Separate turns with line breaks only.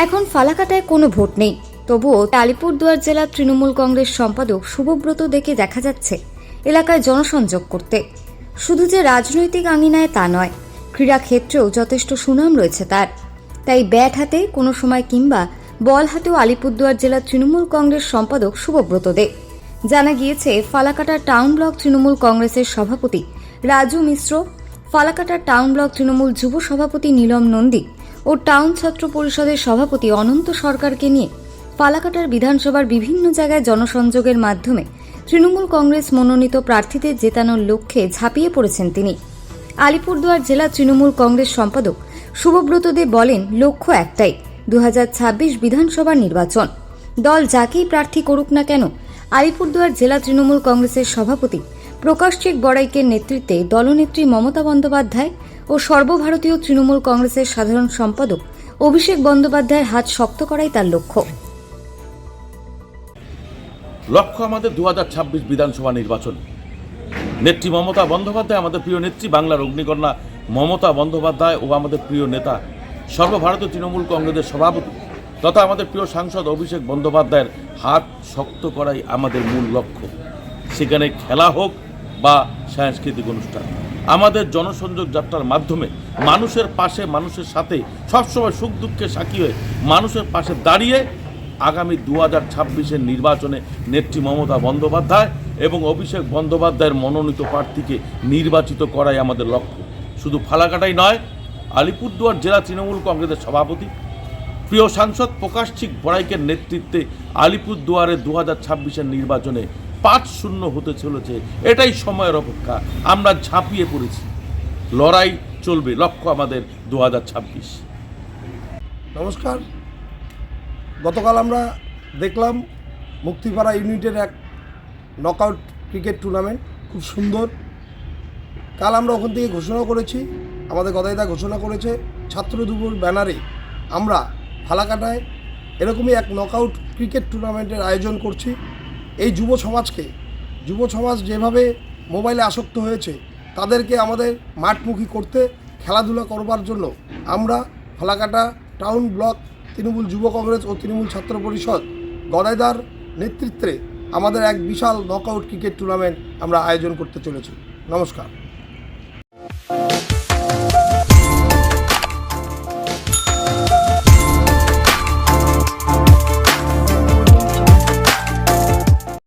এখন ফালাকাটায় কোনো ভোট নেই, তবুও আলিপুরদুয়ার জেলার তৃণমূল কংগ্রেস সম্পাদক শুভব্রত দেকে দেখা যাচ্ছে এলাকায় জনসংযোগ করতে। শুধু যে রাজনৈতিক আঙিনায় তা নয়, ক্রীড়াক্ষেত্রেও যথেষ্ট সুনাম রয়েছে তার। তাই ব্যাট হাতে কোনো সময় কিংবা বল হাতেও আলিপুরদুয়ার জেলার তৃণমূল কংগ্রেস সম্পাদক শুভব্রত দে। জানা গিয়েছে, ফালাকাটা টাউন ব্লক তৃণমূল কংগ্রেসের সভাপতি রাজু মিশ্র, ফালাকাটা টাউন ব্লক তৃণমূল যুব সভাপতি নীলম নন্দী ও টাউন ছাত্র পরিষদের সভাপতি অনন্ত সরকারকে নিয়ে ফালাকাটার বিধানসভার বিভিন্ন জায়গায় জনসংযোগের মাধ্যমে তৃণমূল কংগ্রেস মনোনীত প্রার্থীদের জেতানোর লক্ষ্যে ঝাঁপিয়ে পড়েছেন তিনি। আলিপুরদুয়ার জেলা তৃণমূল কংগ্রেস সম্পাদক শুভব্রত দে বলেন, লক্ষ্য একটাই, 2026 বিধানসভা নির্বাচন। দল যাকেই প্রার্থী করুক না কেন, আলিপুরদুয়ার জেলা তৃণমূল কংগ্রেসের সভাপতি প্রকাশ চেক বড়াইকের নেতৃত্বে দলনেত্রী মমতা বন্দ্যোপাধ্যায় ও সর্বভারতীয় তৃণমূল কংগ্রেসের সাধারণ সম্পাদক অভিষেক বন্দ্যোপাধ্যায়ের হাত শক্ত করাই তার লক্ষ্য।
আমাদের 2026 বিধানসভা নির্বাচন। নেত্রী মমতা বন্দ্যোপাধ্যায়, আমাদের প্রিয় নেত্রী, বাংলার অগ্নিকন্যা মমতা বন্দ্যোপাধ্যায় ও আমাদের প্রিয় নেতা সর্বভারতীয় তৃণমূল কংগ্রেসের সভাপতি তথা আমাদের প্রিয় সাংসদ অভিষেক বন্দ্যোপাধ্যায়ের হাত শক্ত করাই আমাদের মূল লক্ষ্য। সেখানে খেলা হোক বা সাংস্কৃতিক অনুষ্ঠান, আমাদের জনসংযোগ যাত্রার মাধ্যমে মানুষের পাশে, মানুষের সাথে সবসময় সুখ দুঃখে সাক্ষী হয়ে মানুষের পাশে দাঁড়িয়ে আগামী 2026 নির্বাচনে নেত্রী মমতা বন্দ্যোপাধ্যায় এবং অভিষেক বন্দ্যোপাধ্যায়ের মনোনীত প্রার্থীকে নির্বাচিত করাই আমাদের লক্ষ্য। শুধু ফালাকাটাই নয়, আলিপুরদুয়ার জেলা তৃণমূল কংগ্রেসের সভাপতি প্রিয় সাংসদ প্রকাশ চেক বড়াইকের নেতৃত্বে আলিপুরদুয়ারে 2026 নির্বাচনে 5-0 হতে চলেছে। এটাই সময়ের অপেক্ষা। আমরা ঝাঁপিয়ে পড়েছি, লড়াই চলবে, লক্ষ্য আমাদের 2026।
নমস্কার। গতকাল আমরা দেখলাম মুক্তিপাড়া ইউনিটের এক নকআউট ক্রিকেট টুর্নামেন্ট, খুব সুন্দর। কাল আমরা ওখান থেকে ঘোষণা করেছি, আমাদের গদাইদা ঘোষণা করেছে, ছাত্র যুবর ব্যানারে আমরা ফালাকাটায় এরকমই এক নকআউট ক্রিকেট টুর্নামেন্টের আয়োজন করছি। এই যুব সমাজ যেভাবে মোবাইলে আসক্ত হয়েছে, তাদেরকে আমাদের মাঠমুখী করতে, খেলাধুলা করবার জন্য আমরা ফালাকাটা টাউন ব্লক তৃণমূল যুব কংগ্রেস ও তৃণমূল ছাত্র পরিষদ গদাইদার নেতৃত্বে আমাদের এক বিশাল নকআউট ক্রিকেট টুর্নামেন্ট আমরা আয়োজন করতে চলেছি। নমস্কার।